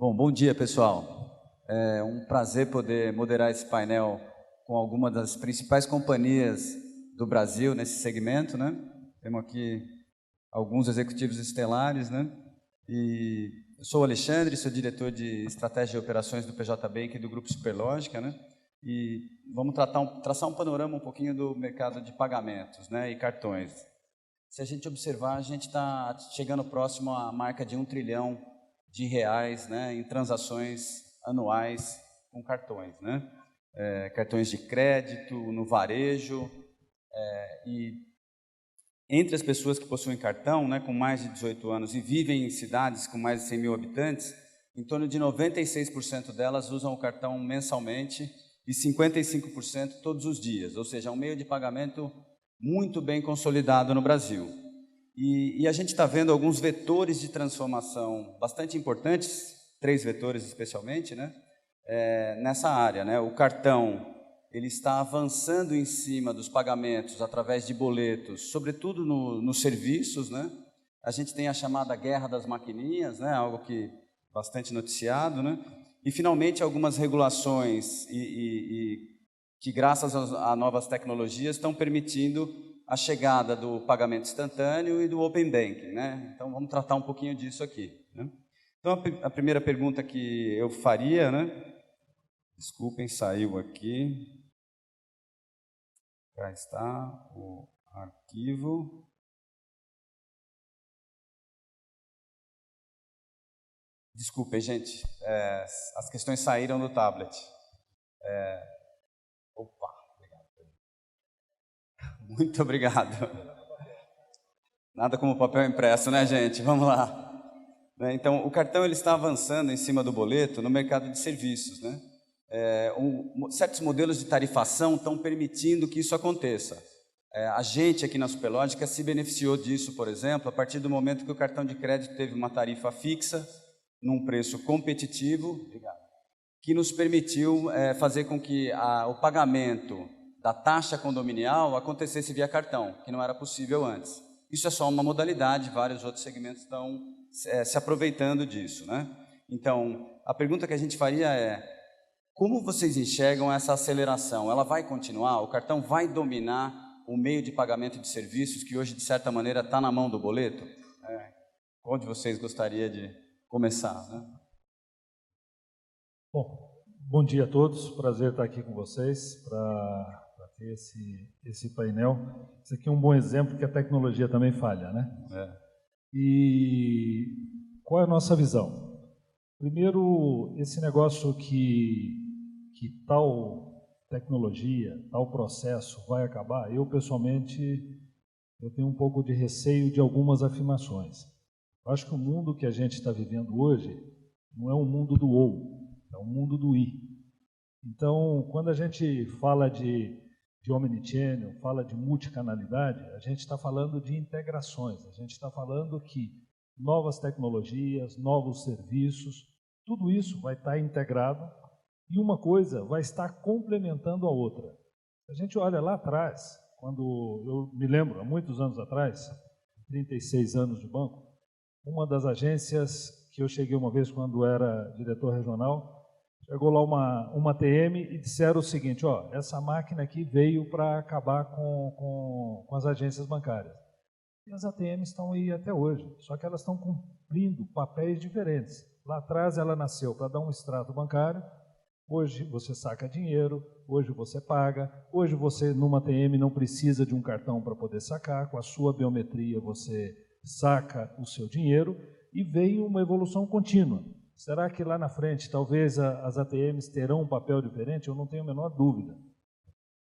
Bom dia, pessoal. É um prazer poder moderar esse painel com algumas das principais companhias do Brasil nesse segmento, né? Temos aqui alguns executivos estelares, né? E eu sou o Alexandre, sou diretor de estratégia e operações do PJ Bank e do Grupo Superlógica, né? E vamos traçar um panorama um pouquinho do mercado de pagamentos, né? E cartões. Se a gente observar, a gente está chegando próximo à marca de R$ 1 trilhão, né, em transações anuais com cartões, né? Cartões de crédito, no varejo, e entre as pessoas que possuem cartão, né, com mais de 18 anos e vivem em cidades com mais de 100 mil habitantes, em torno de 96% delas usam o cartão mensalmente e 55% todos os dias, ou seja, é um meio de pagamento muito bem consolidado no Brasil. E a gente está vendo alguns vetores de transformação bastante importantes, 3 vetores especialmente, né, nessa área, né? O cartão, ele está avançando em cima dos pagamentos através de boletos, sobretudo nos serviços, né? A gente tem a chamada guerra das maquininhas, né? Algo que bastante noticiado, né? E finalmente algumas regulações que graças a novas tecnologias estão permitindo a chegada do pagamento instantâneo e do Open Banking, né? Então, vamos tratar um pouquinho disso aqui, né? Então, a primeira pergunta que eu faria, né? Desculpem, saiu aqui. Cá está o arquivo. Desculpem, gente, as questões saíram do tablet. Opa, obrigado. Muito obrigado. Nada como papel impresso, né, gente? Vamos lá. Então, o cartão ele está avançando em cima do boleto no mercado de serviços, né? Certos modelos de tarifação estão permitindo que isso aconteça. A gente aqui na Superlógica se beneficiou disso, por exemplo, a partir do momento que o cartão de crédito teve uma tarifa fixa, num preço competitivo, que nos permitiu fazer com que o pagamento da taxa condominial acontecesse via cartão, que não era possível antes. Isso é só uma modalidade, vários outros segmentos estão se aproveitando disso, né? Então, a pergunta que a gente faria é: como vocês enxergam essa aceleração? Ela vai continuar? O cartão vai dominar o meio de pagamento de serviços que hoje, de certa maneira, está na mão do boleto? Onde vocês gostariam de começar, né? Bom dia a todos. Prazer estar aqui com vocês para ter esse painel. Isso aqui é um bom exemplo que a tecnologia também falha, né? E qual é a nossa visão? Primeiro, esse negócio que tal tecnologia, tal processo vai acabar, eu pessoalmente tenho um pouco de receio de algumas afirmações. Eu acho que o mundo que a gente está vivendo hoje não é um mundo do ou, é um mundo do i. Então, quando a gente fala de omnichannel, fala de multicanalidade, a gente está falando de integrações, a gente está falando que novas tecnologias, novos serviços, tudo isso vai estar integrado e uma coisa vai estar complementando a outra. A gente olha lá atrás, quando eu me lembro, há muitos anos atrás, 36 anos de banco, uma das agências que eu cheguei uma vez quando era diretor regional, chegou lá uma TM e disseram o seguinte: ó, essa máquina aqui veio para acabar com as agências bancárias. E as ATMs estão aí até hoje, só que elas estão cumprindo papéis diferentes. Lá atrás ela nasceu para dar um extrato bancário, hoje você saca dinheiro, hoje você paga, hoje você numa ATM não precisa de um cartão para poder sacar, com a sua biometria você saca o seu dinheiro e veio uma evolução contínua. Será que lá na frente, talvez as ATMs terão um papel diferente? Eu não tenho a menor dúvida.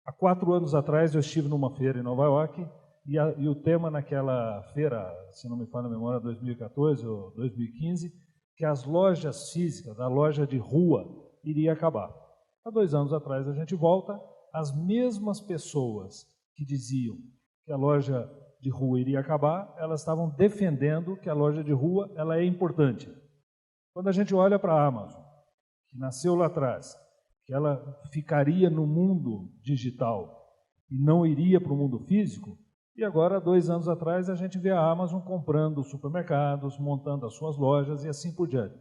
Há 4 anos atrás, eu estive numa feira em Nova York e o tema naquela feira, se não me falha a memória, 2014 ou 2015, que as lojas físicas, a loja de rua, iria acabar. Há 2 anos atrás, a gente volta, as mesmas pessoas que diziam que a loja de rua iria acabar, elas estavam defendendo que a loja de rua ela é importante. Quando a gente olha para a Amazon, que nasceu lá atrás, que ela ficaria no mundo digital e não iria para o mundo físico, e agora, 2 anos atrás, a gente vê a Amazon comprando supermercados, montando as suas lojas e assim por diante.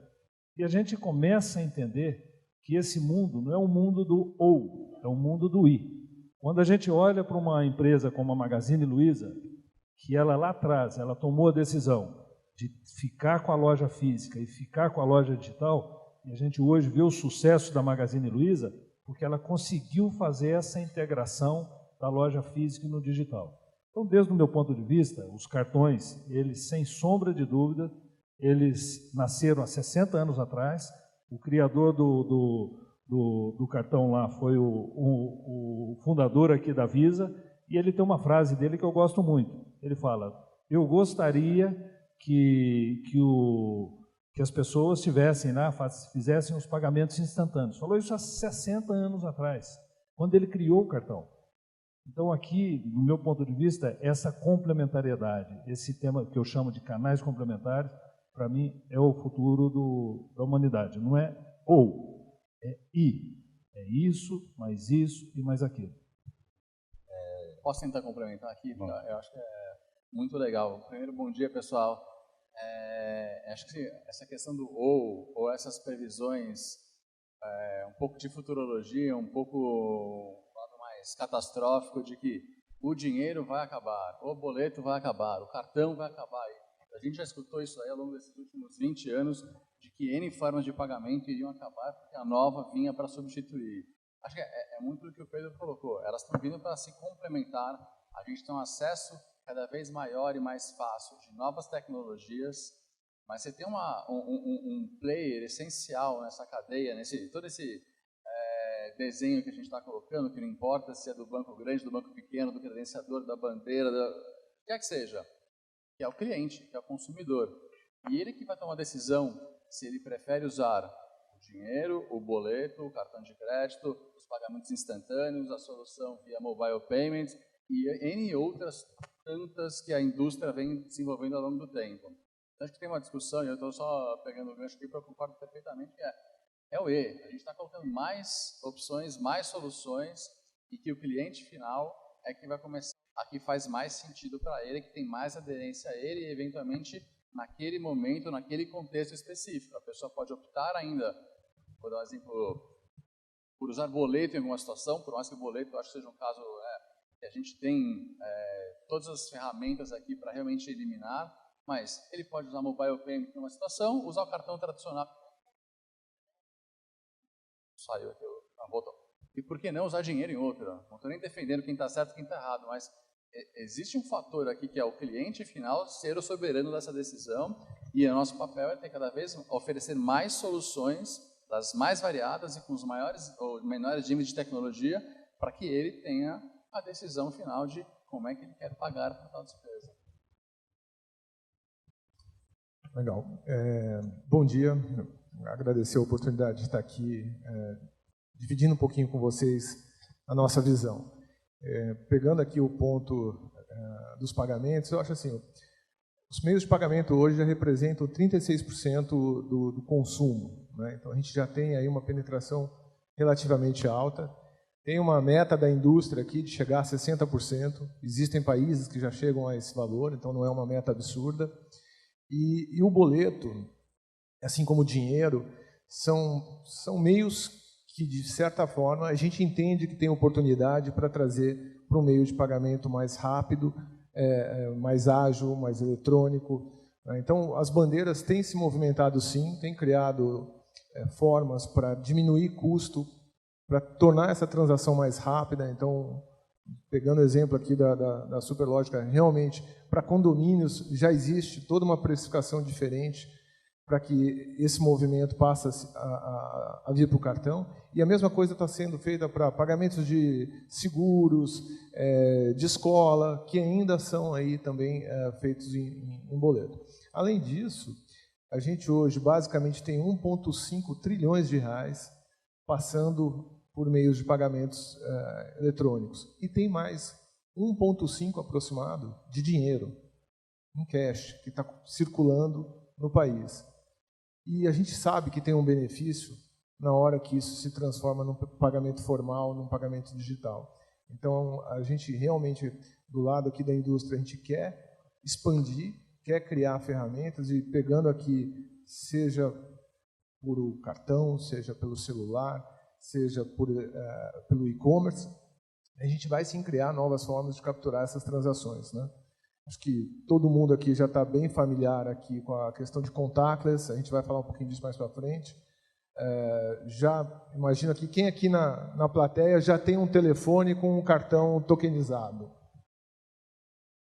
E a gente começa a entender que esse mundo não é um mundo do ou, é um mundo do e. Quando a gente olha para uma empresa como a Magazine Luiza, que ela lá atrás, ela tomou a decisão de ficar com a loja física e ficar com a loja digital, e a gente hoje vê o sucesso da Magazine Luiza, porque ela conseguiu fazer essa integração da loja física no digital. Então, desde o meu ponto de vista, os cartões, eles, sem sombra de dúvida, eles nasceram há 60 anos atrás. O criador do cartão lá foi o fundador aqui da Visa, e ele tem uma frase dele que eu gosto muito. Ele fala: eu gostaria que as pessoas tivessem lá, fizessem os pagamentos instantâneos. Falou isso há 60 anos atrás, quando ele criou o cartão. Então, aqui, do meu ponto de vista, essa complementariedade, esse tema que eu chamo de canais complementares, para mim, é o futuro da humanidade. Não é ou, é e. É isso e mais aquilo. Posso tentar complementar aqui? Eu acho que é muito legal. Primeiro, bom dia, pessoal. Acho que essa questão do ou essas previsões, um pouco de futurologia, um pouco mais catastrófico de que o dinheiro vai acabar, o boleto vai acabar, o cartão vai acabar. A gente já escutou isso aí ao longo desses últimos 20 anos, de que N formas de pagamento iriam acabar porque a nova vinha para substituir. Acho que é muito o que o Pedro colocou. Elas estão vindo para se complementar. A gente tem um acesso cada vez maior e mais fácil de novas tecnologias, mas você tem um player essencial nessa cadeia, todo esse desenho que a gente está colocando, que não importa se é do banco grande, do banco pequeno, do credenciador, da bandeira, o que é que seja, que é o cliente, que é o consumidor. E ele que vai tomar a decisão se ele prefere usar o dinheiro, o boleto, o cartão de crédito, os pagamentos instantâneos, a solução via mobile payment e N outras tantas que a indústria vem desenvolvendo ao longo do tempo. Então, acho que tem uma discussão, e eu estou só pegando o gancho aqui para eu concordo perfeitamente, que é o E. A gente está colocando mais opções, mais soluções, e que o cliente final é que vai começar a que faz mais sentido para ele, que tem mais aderência a ele, e eventualmente naquele momento, naquele contexto específico. A pessoa pode optar ainda, vou dar um exemplo, por usar boleto em alguma situação, por mais que o boleto eu acho que seja um caso que a gente tem todas as ferramentas aqui para realmente eliminar, mas ele pode usar mobile payment em uma situação, usar o cartão tradicional. Saiu aqui, voltou. E por que não usar dinheiro em outra? Não estou nem defendendo quem está certo e quem está errado, mas existe um fator aqui que é o cliente final ser o soberano dessa decisão, e o nosso papel é ter cada vez oferecer mais soluções, das mais variadas e com os maiores ou menores níveis de tecnologia, para que ele tenha a decisão final de como é que ele quer pagar por tal despesa. Legal. Bom dia. Agradecer a oportunidade de estar aqui dividindo um pouquinho com vocês a nossa visão. Pegando aqui o ponto dos pagamentos, eu acho assim, os meios de pagamento hoje já representam 36% do consumo, né? Então a gente já tem aí uma penetração relativamente alta. Tem uma meta da indústria aqui de chegar a 60%. Existem países que já chegam a esse valor, então não é uma meta absurda. E o boleto, assim como o dinheiro, são meios que, de certa forma, a gente entende que tem oportunidade para trazer para um meio de pagamento mais rápido, mais ágil, mais eletrônico. Então, as bandeiras têm se movimentado sim, têm criado formas para diminuir custo, para tornar essa transação mais rápida. Então, pegando o exemplo aqui da Superlógica, realmente, para condomínios já existe toda uma precificação diferente para que esse movimento passe a vir para o cartão. E a mesma coisa está sendo feita para pagamentos de seguros, de escola, que ainda são aí também feitos em boleto. Além disso, a gente hoje basicamente tem 1,5 trilhões de reais passando por meios de pagamentos eletrônicos. E tem mais 1,5 aproximado de dinheiro, em cash, que está circulando no país. E a gente sabe que tem um benefício na hora que isso se transforma num pagamento formal, num pagamento digital. Então, a gente realmente, do lado aqui da indústria, a gente quer expandir, quer criar ferramentas, e pegando aqui, seja por cartão, seja pelo celular, seja pelo e-commerce. A gente vai sim criar novas formas de capturar essas transações, né? Acho que todo mundo aqui já está bem familiar aqui com a questão de contactless, a gente vai falar um pouquinho disso mais para frente. Já imagino aqui, quem aqui na plateia já tem um telefone com um cartão tokenizado?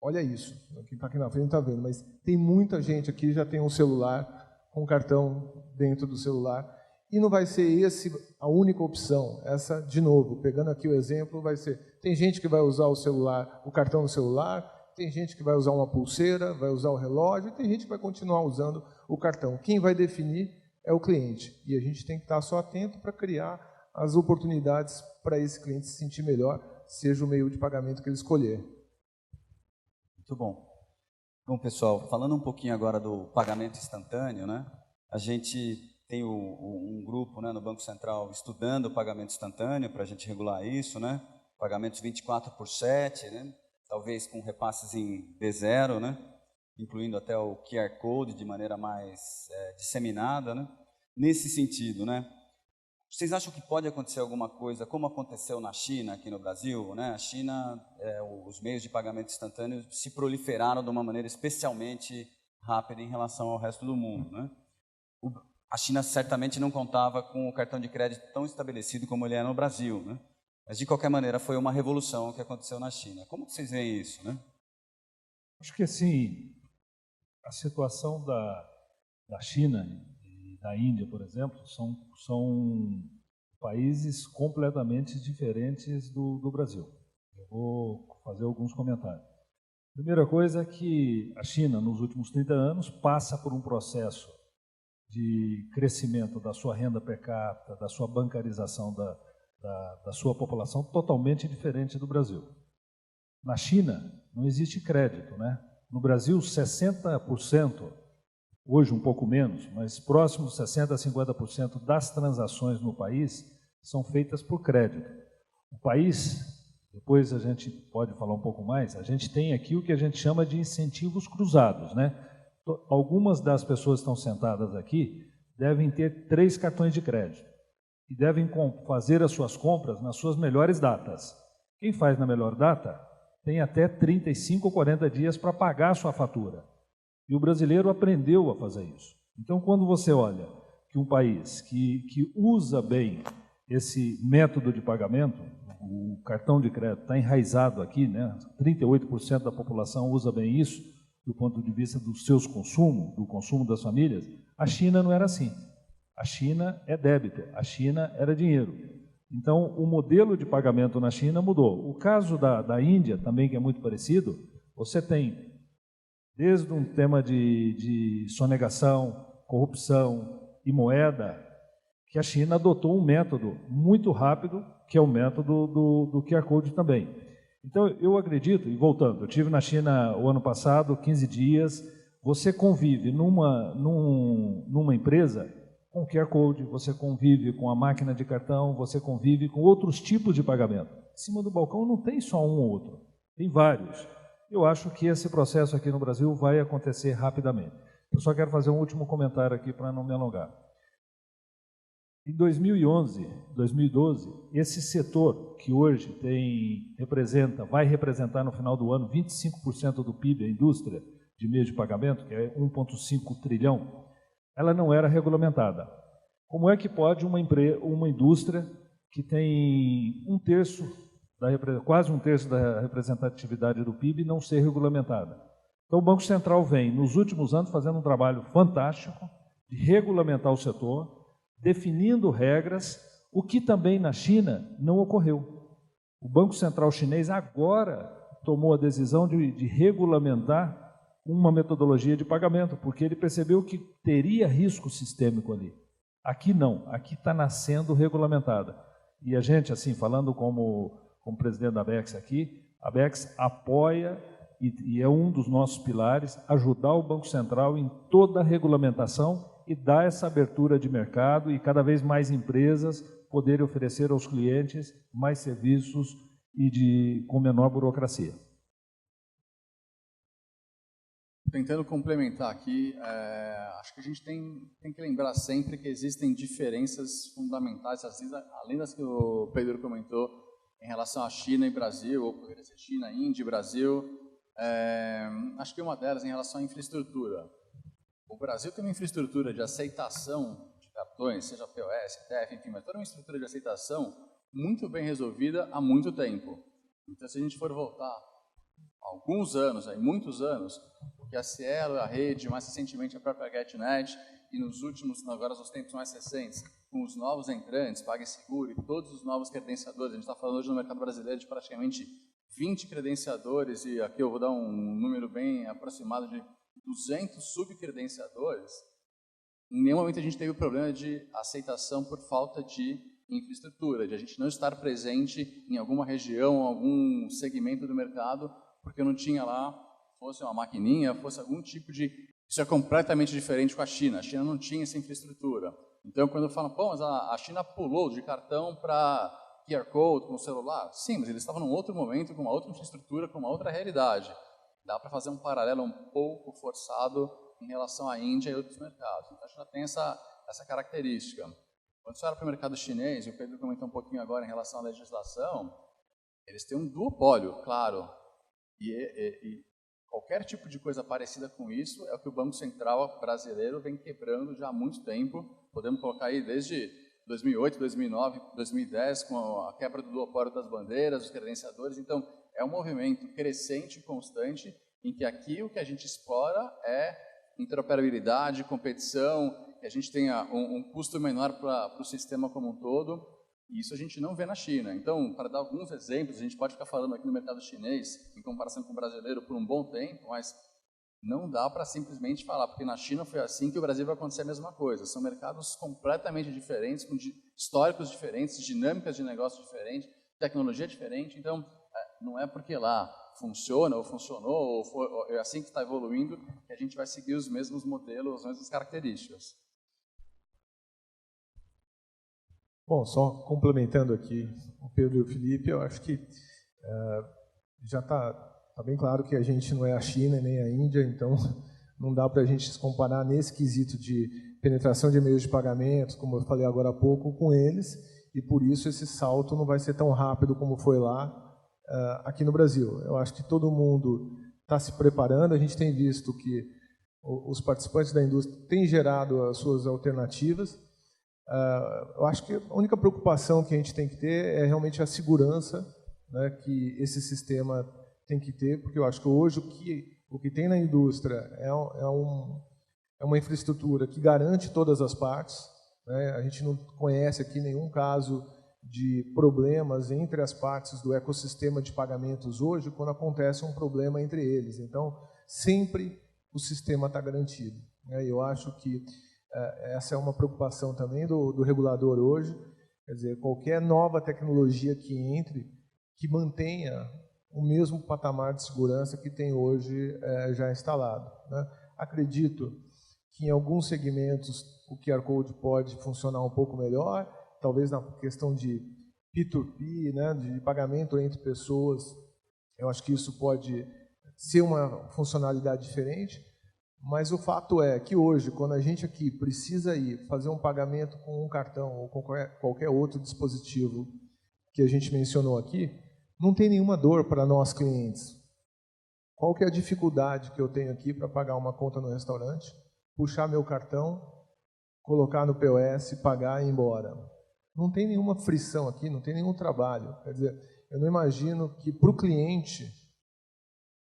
Olha isso, quem está aqui na frente não está vendo, mas tem muita gente aqui que já tem um celular com cartão dentro do celular, e não vai ser esse a única opção. Essa, de novo, pegando aqui o exemplo, vai ser, tem gente que vai usar o celular, o cartão do celular, tem gente que vai usar uma pulseira, vai usar o relógio, e tem gente que vai continuar usando o cartão. Quem vai definir é o cliente, e a gente tem que estar só atento para criar as oportunidades para esse cliente se sentir melhor, seja o meio de pagamento que ele escolher. Muito bom. Bom, pessoal, falando um pouquinho agora do pagamento instantâneo, né? A gente tem um grupo, né, no Banco Central estudando o pagamento instantâneo para a gente regular isso, né? Pagamentos 24/7, né? Talvez com repasses em D0, né? Incluindo até o QR Code de maneira mais disseminada, né? Nesse sentido, né? Vocês acham que pode acontecer alguma coisa, como aconteceu na China, aqui no Brasil, né? A China, os meios de pagamento instantâneo se proliferaram de uma maneira especialmente rápida em relação ao resto do mundo, né? A China certamente não contava com o cartão de crédito tão estabelecido como ele é no Brasil, né? Mas, de qualquer maneira, foi uma revolução que aconteceu na China. Como que vocês veem isso, né? Acho que, assim, a situação da China e da Índia, por exemplo, são países completamente diferentes do Brasil. Eu vou fazer alguns comentários. Primeira coisa é que a China, nos últimos 30 anos, passa por um processo de crescimento da sua renda per capita, da sua bancarização da sua população totalmente diferente do Brasil. Na China, não existe crédito, né? No Brasil, 60%, hoje um pouco menos, mas próximo de 60% a 50% das transações no país são feitas por crédito. O país, depois a gente pode falar um pouco mais, a gente tem aqui o que a gente chama de incentivos cruzados, né? Algumas das pessoas que estão sentadas aqui devem ter 3 cartões de crédito e devem fazer as suas compras nas suas melhores datas. Quem faz na melhor data tem até 35 ou 40 dias para pagar a sua fatura. E o brasileiro aprendeu a fazer isso. Então, quando você olha que um país que usa bem esse método de pagamento, o cartão de crédito está enraizado aqui, né? 38% da população usa bem isso, do ponto de vista dos seus consumos, do consumo das famílias. A China não era assim. A China é débito, a China era dinheiro. Então, o modelo de pagamento na China mudou. O caso da Índia, também, que é muito parecido, você tem, desde um tema de sonegação, corrupção e moeda, que a China adotou um método muito rápido, que é o método do QR Code também. Então, eu acredito, e voltando, eu estive na China o ano passado, 15 dias, você convive numa empresa com QR Code, você convive com a máquina de cartão, você convive com outros tipos de pagamento. Em cima do balcão não tem só um ou outro, tem vários. Eu acho que esse processo aqui no Brasil vai acontecer rapidamente. Eu só quero fazer um último comentário aqui para não me alongar. Em 2011, 2012, esse setor que hoje vai representar no final do ano 25% do PIB, a indústria de meios de pagamento, que é 1,5 trilhão, ela não era regulamentada. Como é que pode uma indústria que tem quase um terço da representatividade do PIB não ser regulamentada? Então, o Banco Central vem, nos últimos anos, fazendo um trabalho fantástico de regulamentar o setor, definindo regras, o que também na China não ocorreu. O Banco Central chinês agora tomou a decisão de regulamentar uma metodologia de pagamento, porque ele percebeu que teria risco sistêmico ali. Aqui não, aqui está nascendo regulamentada. E a gente, assim, falando como presidente da ABECS aqui, a ABECS apoia e é um dos nossos pilares, ajudar o Banco Central em toda a regulamentação e dar essa abertura de mercado e cada vez mais empresas poderem oferecer aos clientes mais serviços e com menor burocracia. Tentando complementar aqui, acho que a gente tem que lembrar sempre que existem diferenças fundamentais, além das que o Pedro comentou, em relação à China e Brasil, ou poderia ser China, Índia e Brasil. Acho que uma delas em relação à infraestrutura. O Brasil tem uma infraestrutura de aceitação de cartões, seja POS, TEF, enfim, mas toda uma estrutura de aceitação muito bem resolvida há muito tempo. Então, se a gente for voltar alguns anos, muitos anos, porque a Cielo, a rede, mais recentemente a própria GetNet, e nos últimos, agora nos tempos mais recentes, com os novos entrantes, PagSeguro e todos os novos credenciadores, a gente está falando hoje no mercado brasileiro de praticamente 20 credenciadores, e aqui eu vou dar um número bem aproximado de 200 subcredenciadores. Em nenhum momento a gente teve o problema de aceitação por falta de infraestrutura, de a gente não estar presente em alguma região, algum segmento do mercado, porque não tinha lá, fosse uma maquininha, fosse algum tipo de... Isso é completamente diferente com a China. A China não tinha essa infraestrutura. Então, quando falam, pô, mas a China pulou de cartão para QR Code com o celular. Sim, mas eles estavam num outro momento, com uma outra infraestrutura, com uma outra realidade. Dá para fazer um paralelo um pouco forçado em relação à Índia e outros mercados. Então, a China tem essa característica. Quando você olha para o mercado chinês, e o Pedro comentou um pouquinho agora em relação à legislação, eles têm um duopólio, claro. E qualquer tipo de coisa parecida com isso é o que o Banco Central brasileiro vem quebrando já há muito tempo. Podemos colocar aí desde 2008, 2009, 2010, com a quebra do duopólio das bandeiras, dos credenciadores. Então, é um movimento crescente e constante em que aqui o que a gente explora é interoperabilidade, competição, que a gente tenha um custo menor para o sistema como um todo. E isso a gente não vê na China. Então, para dar alguns exemplos, a gente pode ficar falando aqui no mercado chinês, em comparação com o brasileiro, por um bom tempo, mas não dá para simplesmente falar, porque na China foi assim que o Brasil vai acontecer a mesma coisa. São mercados completamente diferentes, com históricos diferentes, dinâmicas de negócio diferentes, tecnologia diferente. Então, não é porque lá funciona, ou funcionou, ou é assim que está evoluindo, que a gente vai seguir os mesmos modelos, as mesmas características. Bom, só complementando aqui o Pedro e o Felipe, eu acho que já está bem claro que a gente não é a China nem a Índia, então não dá para a gente se comparar nesse quesito de penetração de meios de pagamento, como eu falei agora há pouco, com eles, e por isso esse salto não vai ser tão rápido como foi lá aqui no Brasil. Eu acho que todo mundo está se preparando, a gente tem visto que os participantes da indústria têm gerado as suas alternativas. Eu acho que a única preocupação que a gente tem que ter é realmente a segurança, né, que esse sistema tem que ter, porque eu acho que hoje o que tem na indústria é uma infraestrutura que garante todas as partes, né? A gente não conhece aqui nenhum caso de problemas entre as partes do ecossistema de pagamentos hoje quando acontece um problema entre eles. Então, sempre o sistema está garantido, né? Eu acho que essa é uma preocupação também do regulador hoje, quer dizer, qualquer nova tecnologia que entre, que mantenha o mesmo patamar de segurança que tem hoje já instalado, né? Acredito que em alguns segmentos o QR Code pode funcionar um pouco melhor, talvez na questão de P2P, né, de pagamento entre pessoas, eu acho que isso pode ser uma funcionalidade diferente. Mas o fato é que hoje, quando a gente aqui precisa ir fazer um pagamento com um cartão ou com qualquer outro dispositivo que a gente mencionou aqui, não tem nenhuma dor para nós clientes. Qual que é a dificuldade que eu tenho aqui para pagar uma conta no restaurante, puxar meu cartão, colocar no POS, pagar e ir embora? Não tem nenhuma frição aqui, não tem nenhum trabalho. Quer dizer, eu não imagino que para o cliente,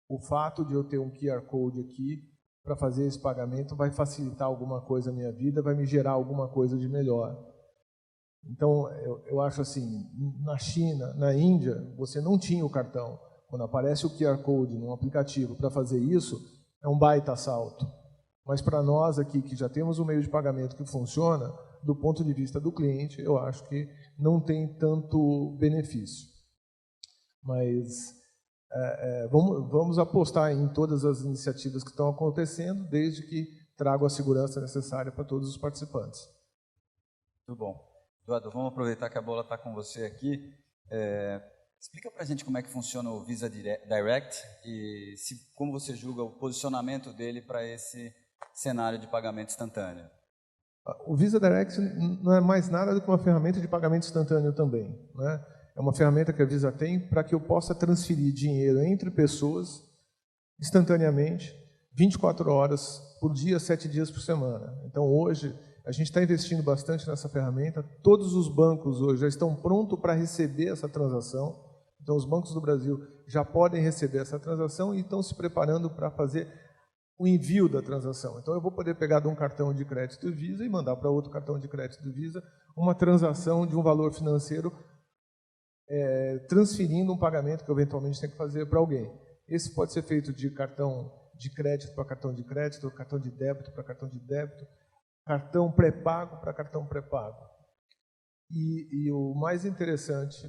o fato de eu ter um QR Code aqui para fazer esse pagamento vai facilitar alguma coisa na minha vida, vai me gerar alguma coisa de melhor. Então, eu acho assim, na China, na Índia, você não tinha o cartão. Quando aparece o QR Code num aplicativo para fazer isso, é um baita salto. Mas para nós aqui, que já temos um meio de pagamento que funciona, do ponto de vista do cliente, eu acho que não tem tanto benefício. Mas vamos apostar em todas as iniciativas que estão acontecendo, desde que tragam a segurança necessária para todos os participantes. Muito bom. Eduardo, vamos aproveitar que a bola está com você aqui. Explica para a gente como é que funciona o Visa Direct e como você julga o posicionamento dele para esse cenário de pagamento instantâneo. O Visa Direct não é mais nada do que uma ferramenta de pagamento instantâneo também, né? É uma ferramenta que a Visa tem para que eu possa transferir dinheiro entre pessoas instantaneamente, 24 horas por dia, 7 dias por semana. Então, hoje, a gente está investindo bastante nessa ferramenta. Todos os bancos hoje já estão prontos para receber essa transação. Então, os bancos do Brasil já podem receber essa transação e estão se preparando para fazer o envio da transação. Então, eu vou poder pegar de um cartão de crédito Visa e mandar para outro cartão de crédito Visa uma transação de um valor financeiro, transferindo um pagamento que eu eventualmente tenho que fazer para alguém. Esse pode ser feito de cartão de crédito para cartão de crédito, cartão de débito para cartão de débito, cartão pré-pago para cartão pré-pago. E o mais interessante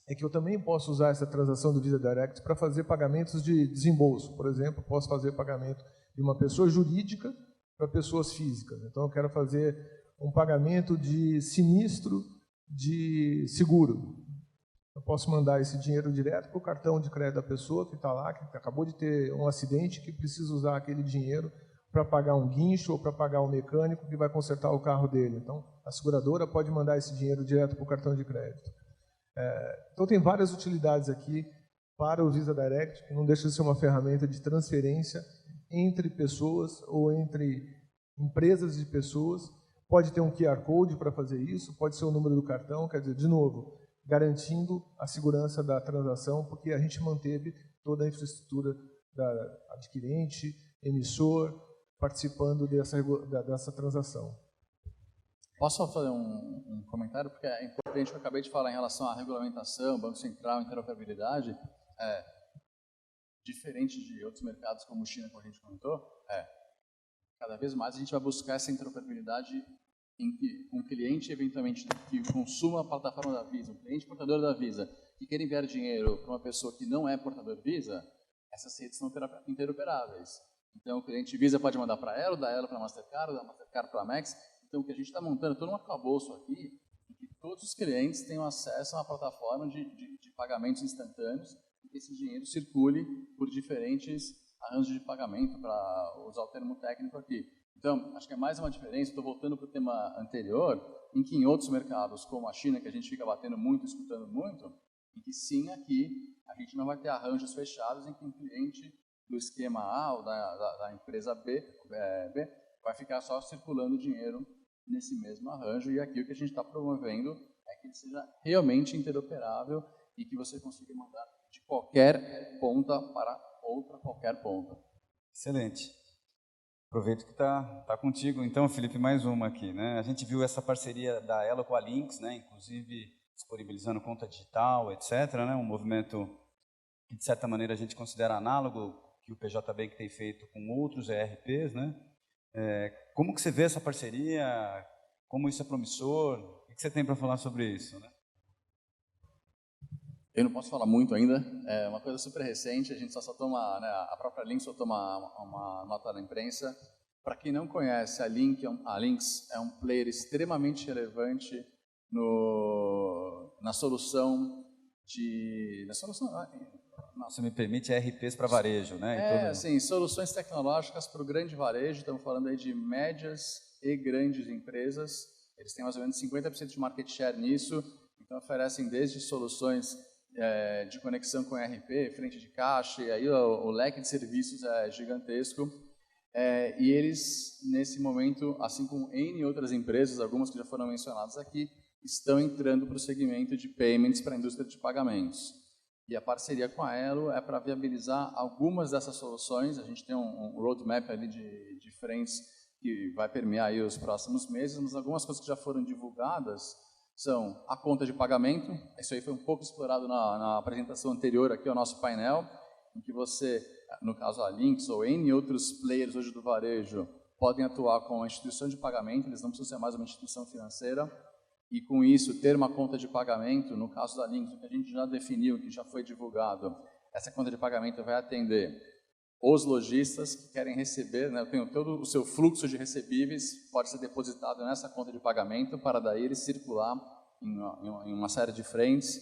é que eu também posso usar essa transação do Visa Direct para fazer pagamentos de desembolso. Por exemplo, posso fazer pagamento de uma pessoa jurídica para pessoas físicas. Então, eu quero fazer um pagamento de sinistro de seguro. Eu posso mandar esse dinheiro direto para o cartão de crédito da pessoa que está lá, que acabou de ter um acidente, que precisa usar aquele dinheiro para pagar um guincho ou para pagar o mecânico que vai consertar o carro dele. Então, a seguradora pode mandar esse dinheiro direto para o cartão de crédito. Então, tem várias utilidades aqui para o Visa Direct, que não deixa de ser uma ferramenta de transferência entre pessoas ou entre empresas de pessoas. Pode ter um QR Code para fazer isso, pode ser o número do cartão, quer dizer, de novo, garantindo a segurança da transação, porque a gente manteve toda a infraestrutura da adquirente, emissor, participando dessa transação. Posso só fazer um comentário? Porque é importante, eu acabei de falar em relação à regulamentação, Banco Central, interoperabilidade. Diferente de outros mercados como China, como a gente comentou, cada vez mais a gente vai buscar essa interoperabilidade em que um cliente, eventualmente, que consuma a plataforma da Visa, um cliente portador da Visa, que queira enviar dinheiro para uma pessoa que não é portador Visa, essas redes são interoperáveis. Então, o cliente Visa pode mandar para ela, da ela para a Mastercard, da Mastercard para a Amex. Então, o que a gente está montando todo um arcabouço aqui, em que todos os clientes tenham acesso a uma plataforma de pagamentos instantâneos e que esse dinheiro circule por diferentes arranjos de pagamento, para usar o termo técnico aqui. Então, acho que é mais uma diferença, estou voltando para o tema anterior, em que em outros mercados, como a China, que a gente fica batendo muito, escutando muito, em que sim, aqui a gente não vai ter arranjos fechados em que um cliente do esquema A ou da empresa B vai ficar só circulando dinheiro nesse mesmo arranjo, e aqui o que a gente está promovendo é que ele seja realmente interoperável e que você consiga mandar de qualquer ponta para outra qualquer ponta. Excelente. Aproveito que tá contigo. Então, Felipe, mais uma aqui, né? A gente viu essa parceria da Elo com a Lynx, né? Inclusive disponibilizando conta digital, etc., né? Um movimento que, de certa maneira, a gente considera análogo que o PJ Bank tem feito com outros ERPs, né? Como que você vê essa parceria? Como isso é promissor? O que você tem para falar sobre isso, né? Eu não posso falar muito ainda, é uma coisa super recente, a gente só soltou a própria Lynx soltou uma nota na imprensa. Para quem não conhece, a Lynx é um player extremamente relevante na solução Se me permite, ERPs para varejo, né? Sim, soluções tecnológicas para o grande varejo, estamos falando aí de médias e grandes empresas, eles têm mais ou menos 50% de market share nisso, então oferecem desde soluções de conexão com ERP, frente de caixa, e aí o leque de serviços é gigantesco. E eles, nesse momento, assim como N outras empresas, algumas que já foram mencionadas aqui, estão entrando para o segmento de payments para a indústria de pagamentos. E a parceria com a Elo é para viabilizar algumas dessas soluções. A gente tem um roadmap ali de frentes que vai permear aí os próximos meses, mas algumas coisas que já foram divulgadas são a conta de pagamento. Isso aí foi um pouco explorado na apresentação anterior aqui ao nosso painel, em que você, no caso a Lynx ou N outros players hoje do varejo, podem atuar com a instituição de pagamento, eles não precisam ser mais uma instituição financeira, e com isso ter uma conta de pagamento. No caso da Lynx, o que a gente já definiu, que já foi divulgado, essa conta de pagamento vai atender os lojistas que querem receber, né, tem todo o seu fluxo de recebíveis, pode ser depositado nessa conta de pagamento para daí ele circular em uma série de frentes.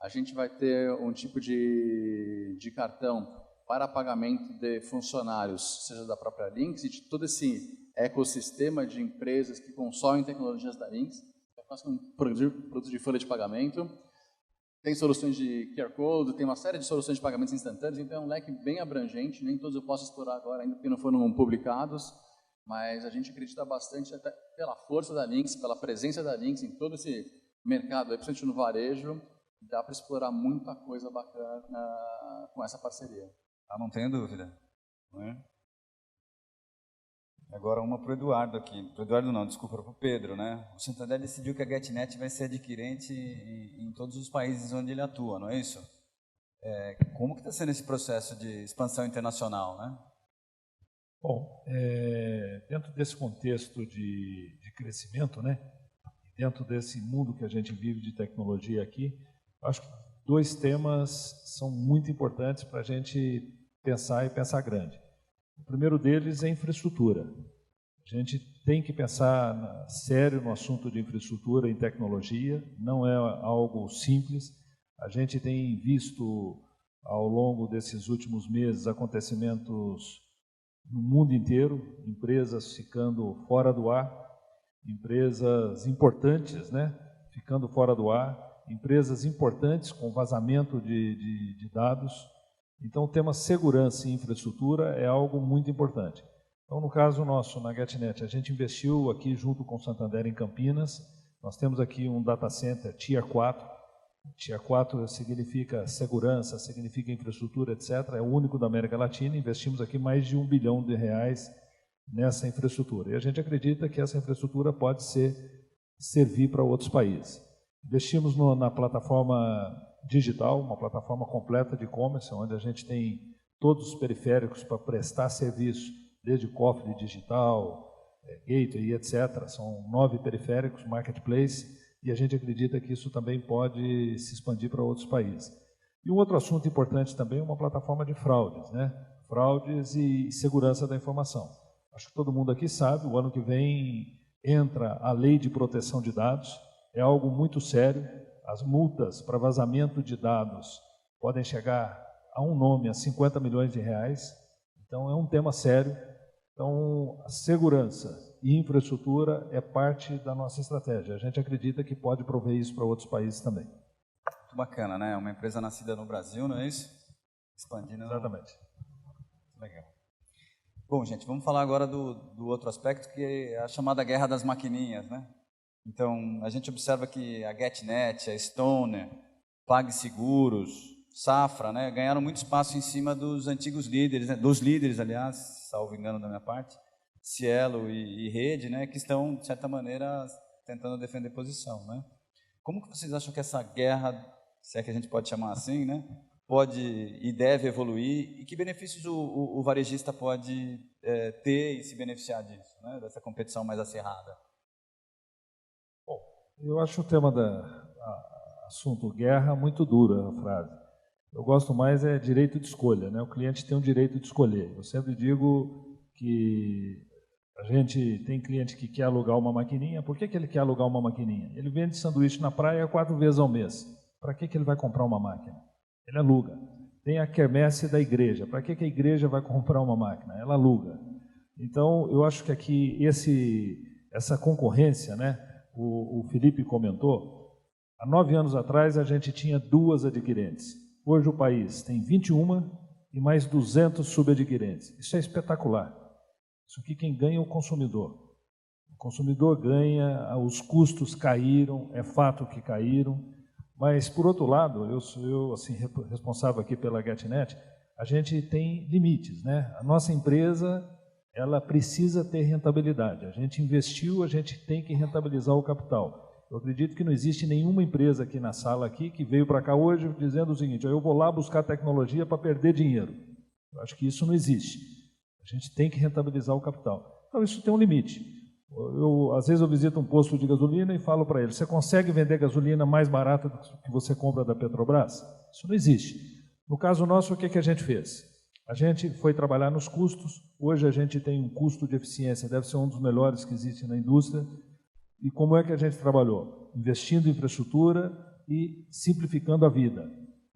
a gente vai ter um tipo de cartão para pagamento de funcionários, seja da própria Lynx e de todo esse ecossistema de empresas que consomem tecnologias da Lynx. É quase que um produto de folha de pagamento. Tem soluções de QR Code, tem uma série de soluções de pagamentos instantâneos, então é um leque bem abrangente, nem todos eu posso explorar agora ainda porque não foram publicados, mas a gente acredita bastante até pela força da Lynx, pela presença da Lynx em todo esse mercado, principalmente no varejo, dá para explorar muita coisa bacana com essa parceria. Ah, não tenho dúvida. Não é? Agora uma para o Eduardo aqui. Para o Eduardo não, desculpa, para o Pedro, né? O Santander decidiu que a GetNet vai ser adquirente em todos os países onde ele atua, não é isso? Como que está sendo esse processo de expansão internacional, né? Bom, dentro desse contexto de crescimento, né? Dentro desse mundo que a gente vive de tecnologia aqui, acho que 2 temas são muito importantes para a gente pensar e pensar grande. O primeiro deles é infraestrutura. A gente tem que pensar sério no assunto de infraestrutura e tecnologia, não é algo simples. A gente tem visto ao longo desses últimos meses acontecimentos no mundo inteiro, empresas ficando fora do ar, empresas importantes, né, ficando fora do ar, empresas importantes com vazamento de dados. Então, o tema segurança e infraestrutura é algo muito importante. Então, no caso nosso, na GetNet, a gente investiu aqui junto com o Santander em Campinas. Nós temos aqui um data center Tier 4. Tier 4 significa segurança, significa infraestrutura, etc. É o único da América Latina. Investimos aqui mais de R$1 bilhão nessa infraestrutura. E a gente acredita que essa infraestrutura pode servir para outros países. Investimos na plataforma digital, uma plataforma completa de e-commerce, onde a gente tem todos os periféricos para prestar serviço, desde cofre digital, gateway, etc. São 9 periféricos, marketplace, e a gente acredita que isso também pode se expandir para outros países. E um outro assunto importante também é uma plataforma de fraudes, né? Fraudes e segurança da informação. Acho que todo mundo aqui sabe, o ano que vem entra a Lei de Proteção de Dados, é algo muito sério. As multas para vazamento de dados podem chegar a um nome, a R$50 milhões. Então, é um tema sério. Então, a segurança e infraestrutura é parte da nossa estratégia. A gente acredita que pode prover isso para outros países também. Muito bacana, né? Uma empresa nascida no Brasil, não é isso? Expandindo. Exatamente. Legal. Bom, gente, vamos falar agora do outro aspecto, que é a chamada guerra das maquininhas, né? Então, a gente observa que a GetNet, a Stoner, PagSeguros, Safra, né, ganharam muito espaço em cima dos antigos líderes, né, dos líderes, aliás, salvo engano da minha parte, Cielo e Rede, né, que estão, de certa maneira, tentando defender posição, né? Como que vocês acham que essa guerra, se é que a gente pode chamar assim, né, pode e deve evoluir, e que benefícios o varejista pode ter e se beneficiar disso, né, dessa competição mais acirrada? Eu acho o tema assunto guerra muito duro, a frase. Eu gosto mais direito de escolha, né? O cliente tem o direito de escolher. Eu sempre digo que a gente tem cliente que quer alugar uma maquininha. Por que ele quer alugar uma maquininha? Ele vende sanduíche na praia 4 vezes ao mês. Para que ele vai comprar uma máquina? Ele aluga. Tem a quermesse da igreja. Para que a igreja vai comprar uma máquina? Ela aluga. Então, eu acho que aqui essa concorrência, né? O Felipe comentou, há 9 anos atrás a gente tinha 2 adquirentes. Hoje o país tem 21 e mais 200 subadquirentes. Isso é espetacular. Isso aqui quem ganha é o consumidor. O consumidor ganha, os custos caíram, é fato que caíram, mas por outro lado, eu sou assim, responsável aqui pela GetNet, a gente tem limites, né? A nossa empresa ela precisa ter rentabilidade. A gente investiu, a gente tem que rentabilizar o capital. Eu acredito que não existe nenhuma empresa aqui na sala aqui que veio para cá hoje dizendo o seguinte, eu vou lá buscar tecnologia para perder dinheiro. Eu acho que isso não existe. A gente tem que rentabilizar o capital. Então, isso tem um limite. Às vezes eu visito um posto de gasolina e falo para ele, você consegue vender gasolina mais barata do que você compra da Petrobras? Isso não existe. No caso nosso, o que a gente fez? A gente foi trabalhar nos custos, hoje a gente tem um custo de eficiência, deve ser um dos melhores que existe na indústria. E como é que a gente trabalhou? Investindo em infraestrutura, e simplificando a vida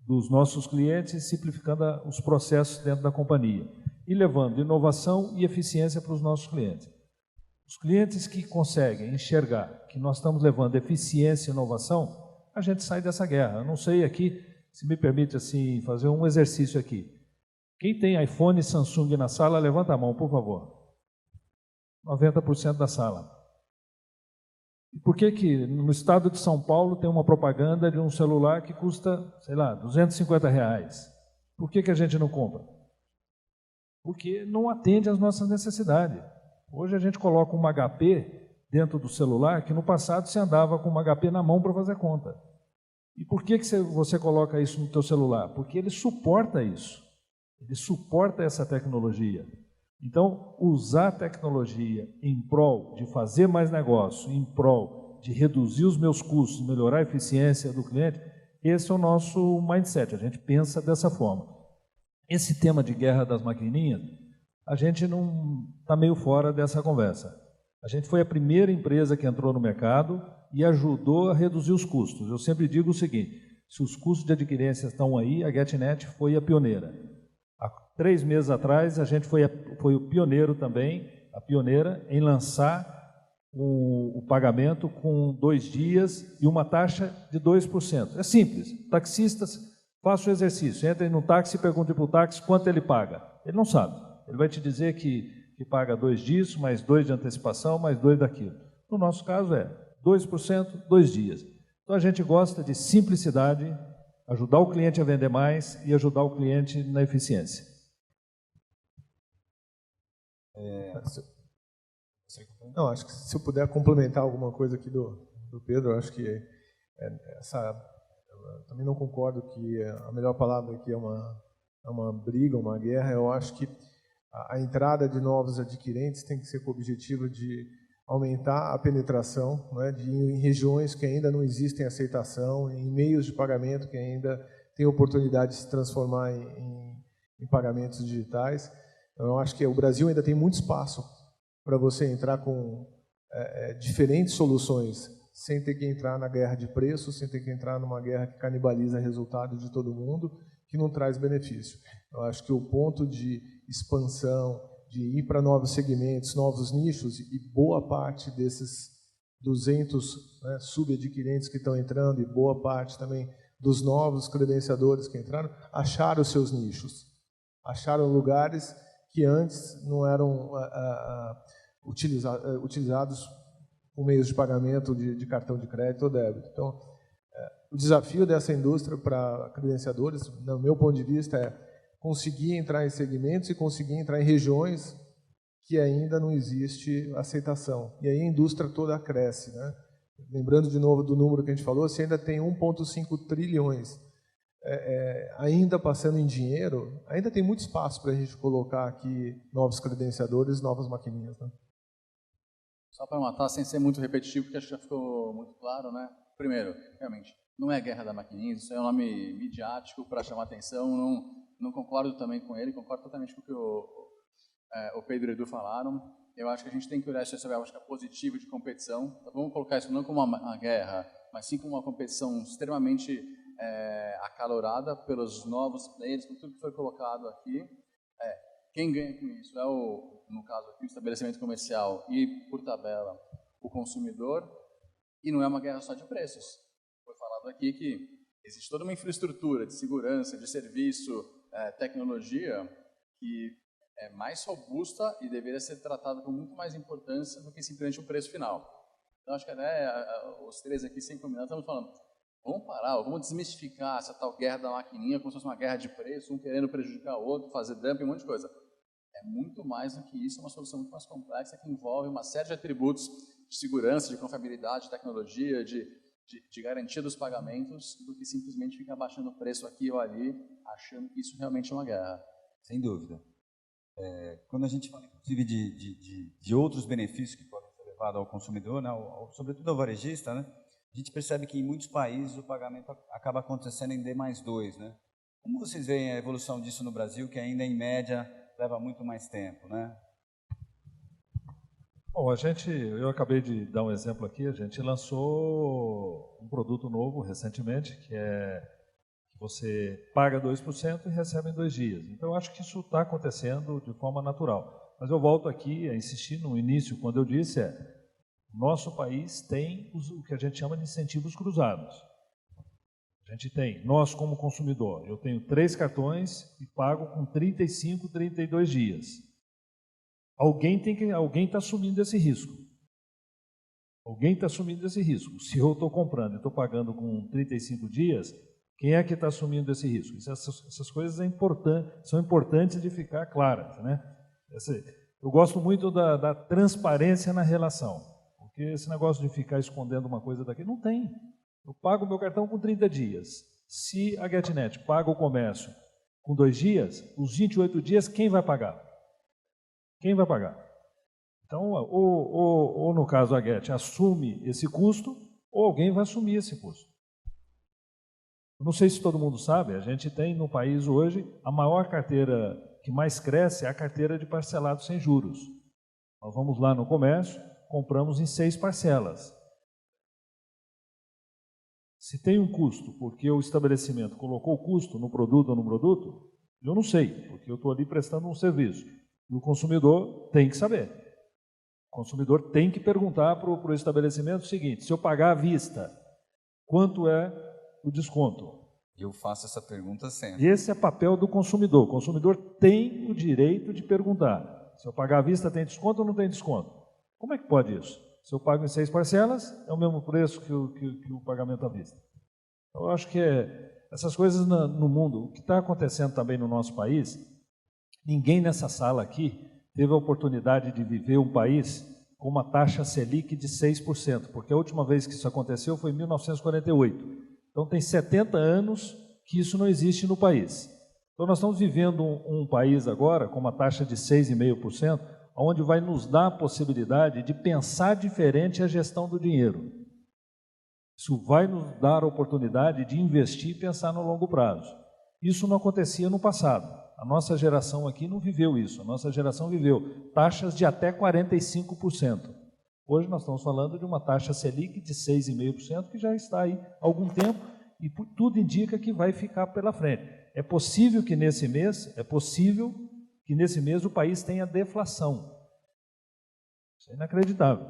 dos nossos clientes e simplificando os processos dentro da companhia e levando inovação e eficiência para os nossos clientes. Os clientes que conseguem enxergar que nós estamos levando eficiência e inovação, a gente sai dessa guerra. Eu não sei aqui, se me permite assim, fazer um exercício aqui. Quem tem iPhone e Samsung na sala, levanta a mão, por favor. 90% da sala. E por que no estado de São Paulo tem uma propaganda de um celular que custa, sei lá, R$250? Por que a gente não compra? Porque não atende às nossas necessidades. Hoje a gente coloca uma HP dentro do celular que no passado se andava com uma HP na mão para fazer conta. E por que você coloca isso no teu celular? Porque ele suporta isso. Ele suporta essa tecnologia. Então, usar a tecnologia em prol de fazer mais negócio, em prol de reduzir os meus custos, melhorar a eficiência do cliente, esse é o nosso mindset, a gente pensa dessa forma. Esse tema de guerra das maquininhas, a gente não está meio fora dessa conversa. A gente foi a primeira empresa que entrou no mercado e ajudou a reduzir os custos. Eu sempre digo o seguinte, se os custos de adquirência estão aí, a GetNet foi a pioneira. 3 meses atrás, a gente foi o pioneiro também, a pioneira, em lançar o pagamento com 2 dias e uma taxa de 2%. É simples. Taxistas, faça o exercício. Entrem no táxi e perguntem para o táxi quanto ele paga. Ele não sabe. Ele vai te dizer que paga 2 disso, mais 2 de antecipação, mais 2 daquilo. No nosso caso é 2%, 2 dias. Então a gente gosta de simplicidade, ajudar o cliente a vender mais e ajudar o cliente na eficiência. Não, acho que se eu puder complementar alguma coisa aqui do Pedro, acho que eu também não concordo que a melhor palavra aqui é uma briga, uma guerra. Eu acho que a entrada de novos adquirentes tem que ser com o objetivo de aumentar a penetração, né, em regiões que ainda não existem aceitação, em meios de pagamento que ainda têm oportunidade de se transformar em pagamentos digitais. Eu acho que o Brasil ainda tem muito espaço para você entrar com diferentes soluções, sem ter que entrar na guerra de preços, sem ter que entrar numa guerra que canibaliza resultado de todo mundo, que não traz benefício. Eu acho que o ponto de expansão, de ir para novos segmentos, novos nichos, e boa parte desses 200 subadquirentes que estão entrando, e boa parte também dos novos credenciadores que entraram, acharam os seus nichos, acharam lugares que antes não eram utilizados com meios de pagamento de cartão de crédito ou débito. Então, o desafio dessa indústria para credenciadores, no meu ponto de vista, é conseguir entrar em segmentos e conseguir entrar em regiões que ainda não existe aceitação. E aí a indústria toda cresce, né? Lembrando de novo do número que a gente falou, você ainda tem 1,5 trilhões ainda passando em dinheiro, ainda tem muito espaço para a gente colocar aqui novos credenciadores, novas maquininhas, né? Só para matar, sem ser muito repetitivo, porque acho que já ficou muito claro, né? Primeiro, realmente, não é guerra da maquininha, isso é um nome midiático para chamar atenção, não concordo também com ele, concordo totalmente com o que o Pedro e o Edu falaram. Eu acho que a gente tem que olhar isso sobre a ótica positiva de competição. Então, vamos colocar isso não como uma guerra, mas sim como uma competição extremamente acalorada pelos novos players, por tudo que foi colocado aqui. Quem ganha com isso é, no caso aqui, o estabelecimento comercial e, por tabela, o consumidor. E não é uma guerra só de preços. Foi falado aqui que existe toda uma infraestrutura de segurança, de serviço, tecnologia, que é mais robusta e deveria ser tratada com muito mais importância do que simplesmente o preço final. Então, acho que os três aqui, sem combinar, estamos falando, vamos parar, vamos desmistificar essa tal guerra da maquininha como se fosse uma guerra de preço, um querendo prejudicar o outro, fazer dumping, um monte de coisa. É muito mais do que isso, é uma solução muito mais complexa que envolve uma série de atributos de segurança, de confiabilidade, de tecnologia, de garantia dos pagamentos, do que simplesmente ficar baixando o preço aqui ou ali, achando que isso realmente é uma guerra. Sem dúvida. Quando a gente fala, inclusive, de outros benefícios que podem ser levados ao consumidor, né, sobretudo ao varejista, né, a gente percebe que em muitos países o pagamento acaba acontecendo em D+2, né? Como vocês veem a evolução disso no Brasil, que ainda, em média, leva muito mais tempo, né? Bom, eu acabei de dar um exemplo aqui, a gente lançou um produto novo recentemente, que é que você paga 2% e recebe em 2 dias. Então, eu acho que isso está acontecendo de forma natural. Mas eu volto aqui a insistir no início, quando eu disse, nosso país tem o que a gente chama de incentivos cruzados. A gente tem, nós como consumidor, eu tenho 3 cartões e pago com 35, 32 dias. Alguém está assumindo esse risco. Alguém está assumindo esse risco. Se eu estou comprando e estou pagando com 35 dias, quem é que está assumindo esse risco? Essas coisas são importantes de ficar claras, né? Eu gosto muito da transparência na relação, porque esse negócio de ficar escondendo uma coisa daqui, não tem. Eu pago meu cartão com 30 dias. Se a GetNet paga o comércio com 2 dias, os 28 dias, quem vai pagar? Quem vai pagar? Então, ou no caso a Get assume esse custo, ou alguém vai assumir esse custo. Eu não sei se todo mundo sabe, a gente tem no país hoje a maior carteira que mais cresce é a carteira de parcelado sem juros. Nós vamos lá no comércio, compramos em 6 parcelas. Se tem um custo, porque o estabelecimento colocou custo no produto ou no produto, eu não sei, porque eu estou ali prestando um serviço. E o consumidor tem que saber. O consumidor tem que perguntar para o estabelecimento o seguinte: se eu pagar à vista, quanto é o desconto? Eu faço essa pergunta sempre. Esse é o papel do consumidor. O consumidor tem o direito de perguntar: se eu pagar à vista, tem desconto ou não tem desconto? Como é que pode isso? Se eu pago em 6 parcelas, é o mesmo preço que o pagamento à vista. Eu acho que essas coisas no mundo, o que está acontecendo também no nosso país, ninguém nessa sala aqui teve a oportunidade de viver um país com uma taxa Selic de 6%, porque a última vez que isso aconteceu foi em 1948. Então tem 70 anos que isso não existe no país. Então nós estamos vivendo um país agora com uma taxa de 6,5%, onde vai nos dar a possibilidade de pensar diferente a gestão do dinheiro. Isso vai nos dar a oportunidade de investir e pensar no longo prazo. Isso não acontecia no passado. A nossa geração aqui não viveu isso. A nossa geração viveu taxas de até 45%. Hoje nós estamos falando de uma taxa Selic de 6,5%, que já está aí há algum tempo e tudo indica que vai ficar pela frente. É possível que nesse mês o país tenha deflação. Isso é inacreditável.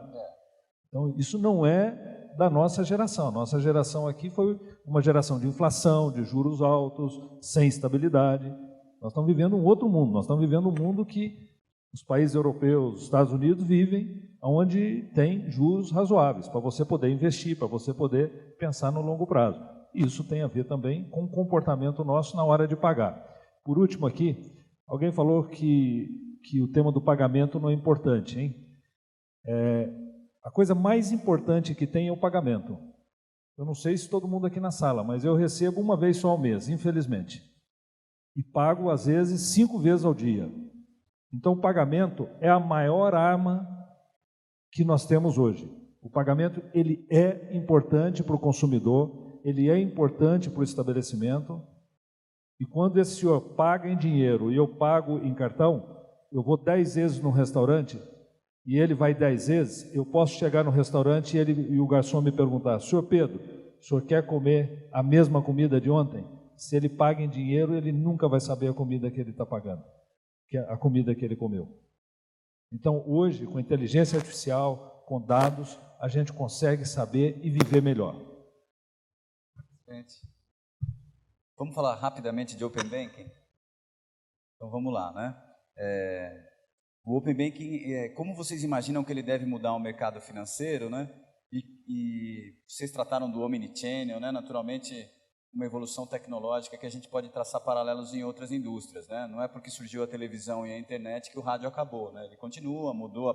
Então, isso não é da nossa geração. A nossa geração aqui foi uma geração de inflação, de juros altos, sem estabilidade. Nós estamos vivendo um outro mundo. Nós estamos vivendo um mundo que os países europeus, os Estados Unidos vivem, onde tem juros razoáveis, para você poder investir, para você poder pensar no longo prazo. Isso tem a ver também com o comportamento nosso na hora de pagar. Por último aqui, alguém falou que o tema do pagamento não é importante, hein? A coisa mais importante que tem é o pagamento. Eu não sei se todo mundo aqui na sala, mas eu recebo uma vez só ao mês, infelizmente. E pago, às vezes, 5 vezes ao dia. Então, o pagamento é a maior arma que nós temos hoje. O pagamento, ele é importante para o consumidor, ele é importante para o estabelecimento. E quando esse senhor paga em dinheiro e eu pago em cartão, eu vou 10 vezes no restaurante e ele vai 10 vezes, eu posso chegar no restaurante e o garçom me perguntar: senhor Pedro, o senhor quer comer a mesma comida de ontem? Se ele paga em dinheiro, ele nunca vai saber a comida que ele está pagando, que é a comida que ele comeu. Então, hoje, com inteligência artificial, com dados, a gente consegue saber e viver melhor. Vamos falar rapidamente de Open Banking? Então, vamos lá, né? O Open Banking, como vocês imaginam que ele deve mudar o mercado financeiro, né? E vocês trataram do Omnichannel, né? Naturalmente, uma evolução tecnológica que a gente pode traçar paralelos em outras indústrias, né? Não é porque surgiu a televisão e a internet que o rádio acabou, né? Ele continua, mudou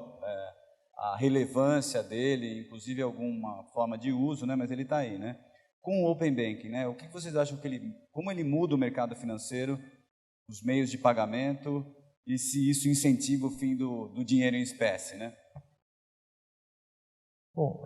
a relevância dele, inclusive alguma forma de uso, né? Mas ele está aí, né? Com o Open Banking, né? O que vocês acham como ele muda o mercado financeiro, os meios de pagamento e se isso incentiva o fim do dinheiro em espécie, né? Bom,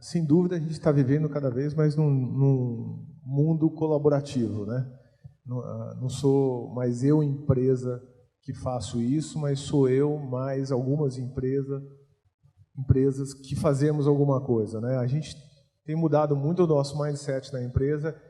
sem dúvida a gente está vivendo cada vez mais num mundo colaborativo, né? Não sou mais eu, empresa, que faço isso, mas sou eu mais algumas empresas empresas que fazemos alguma coisa, né? A gente tem mudado muito o nosso mindset na empresa.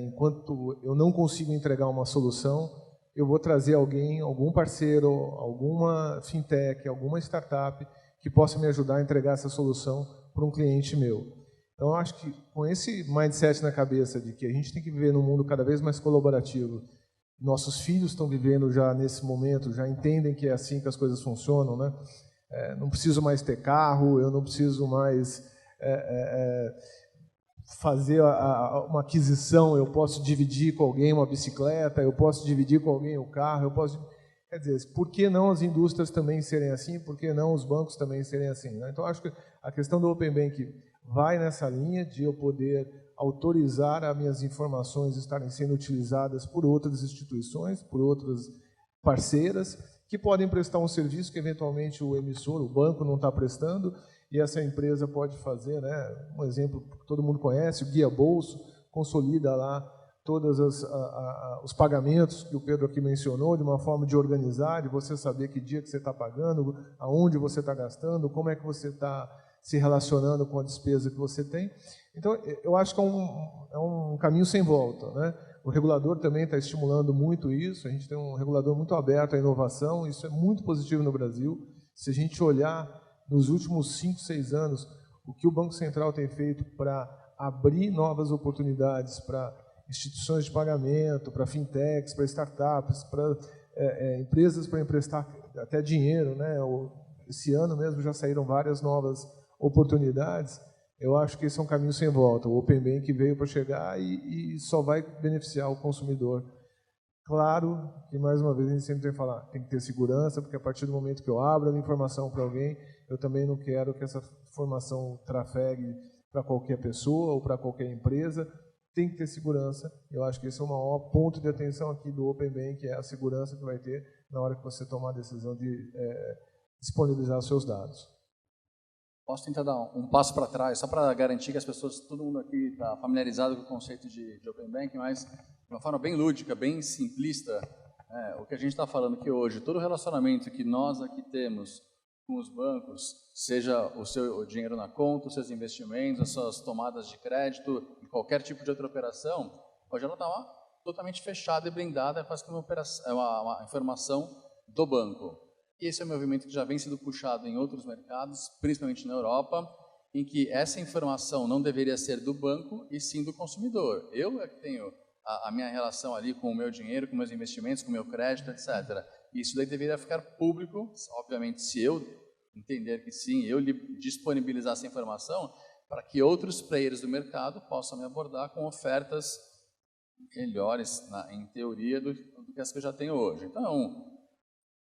Enquanto eu não consigo entregar uma solução, eu vou trazer alguém, algum parceiro, alguma fintech, alguma startup que possa me ajudar a entregar essa solução para um cliente meu. Então, eu acho que com esse mindset na cabeça de que a gente tem que viver num mundo cada vez mais colaborativo, nossos filhos estão vivendo já nesse momento, já entendem que é assim que as coisas funcionam, né? Não preciso mais ter carro, eu não preciso mais fazer uma aquisição, eu posso dividir com alguém uma bicicleta, eu posso dividir com alguém o carro, eu posso... Quer dizer, por que não as indústrias também serem assim? Por que não os bancos também serem assim? Né? Então, acho que a questão do Open Bank vai nessa linha de eu poder autorizar as minhas informações estarem sendo utilizadas por outras instituições, por outras parceiras, que podem prestar um serviço que, eventualmente, o emissor, o banco, não está prestando, e essa empresa pode fazer, né? Um exemplo que todo mundo conhece, o Guia Bolso, consolida lá todos os pagamentos que o Pedro aqui mencionou, de uma forma de organizar, de você saber que dia que você está pagando, aonde você está gastando, como é que você está se relacionando com a despesa que você tem. Então, eu acho que é um caminho sem volta, né? O regulador também está estimulando muito isso, a gente tem um regulador muito aberto à inovação, isso é muito positivo no Brasil. Se a gente olhar nos últimos 5, 6 anos, o que o Banco Central tem feito para abrir novas oportunidades para instituições de pagamento, para fintechs, para startups, para empresas para emprestar até dinheiro, né? Esse ano mesmo já saíram várias novas oportunidades. Eu acho que esse é um caminho sem volta. O Open Bank veio para chegar e só vai beneficiar o consumidor. Claro que, mais uma vez, a gente sempre tem que falar, tem que ter segurança, porque a partir do momento que eu abro a minha informação para alguém, eu também não quero que essa informação trafegue para qualquer pessoa ou para qualquer empresa. Tem que ter segurança. Eu acho que esse é o maior ponto de atenção aqui do Open Bank, é a segurança que vai ter na hora que você tomar a decisão de disponibilizar os seus dados. Posso tentar dar um passo para trás, só para garantir que as pessoas, todo mundo aqui está familiarizado com o conceito de Open Banking, mas de uma forma bem lúdica, bem simplista, o que a gente está falando aqui hoje, todo o relacionamento que nós aqui temos com os bancos, seja o dinheiro na conta, os seus investimentos, as suas tomadas de crédito, qualquer tipo de outra operação, hoje ela está totalmente fechada e blindada, quase que uma informação do banco. Esse é um movimento que já vem sendo puxado em outros mercados, principalmente na Europa, em que essa informação não deveria ser do banco e sim do consumidor. Eu é que tenho a minha relação ali com o meu dinheiro, com meus investimentos, com o meu crédito, etc. Isso daí deveria ficar público, obviamente, se eu entender que sim, eu lhe disponibilizar essa informação para que outros players do mercado possam me abordar com ofertas melhores, em teoria, do que as que eu já tenho hoje. Então,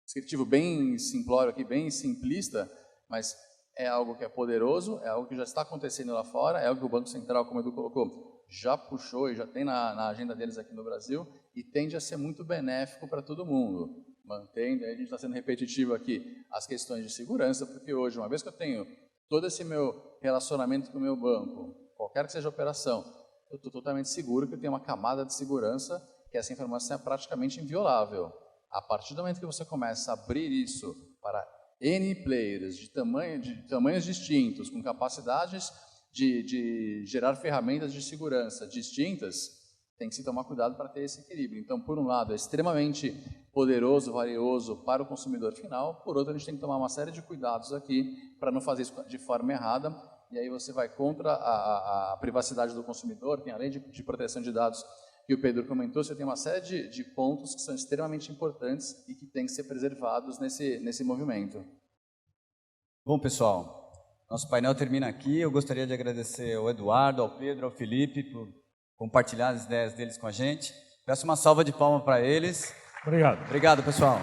descritivo bem simplório aqui, bem simplista, mas é algo que é poderoso, é algo que já está acontecendo lá fora, é algo que o Banco Central, como o Edu colocou, já puxou e já tem na agenda deles aqui no Brasil e tende a ser muito benéfico para todo mundo. Mantendo, a gente está sendo repetitivo aqui, as questões de segurança, porque hoje, uma vez que eu tenho todo esse meu relacionamento com o meu banco, qualquer que seja a operação, eu estou totalmente seguro que eu tenho uma camada de segurança que essa informação é praticamente inviolável. A partir do momento que você começa a abrir isso para N players de tamanhos distintos, com capacidades de gerar ferramentas de segurança distintas, tem que se tomar cuidado para ter esse equilíbrio. Então, por um lado, é extremamente poderoso, valioso para o consumidor final, por outro, a gente tem que tomar uma série de cuidados aqui para não fazer isso de forma errada, e aí você vai contra a privacidade do consumidor, tem a lei de proteção de dados que o Pedro comentou, você tem uma série de pontos que são extremamente importantes e que têm que ser preservados nesse movimento. Bom, pessoal, nosso painel termina aqui. Eu gostaria de agradecer ao Eduardo, ao Pedro, ao Felipe por compartilhar as ideias deles com a gente. Peço uma salva de palmas para eles. Obrigado. Obrigado, pessoal.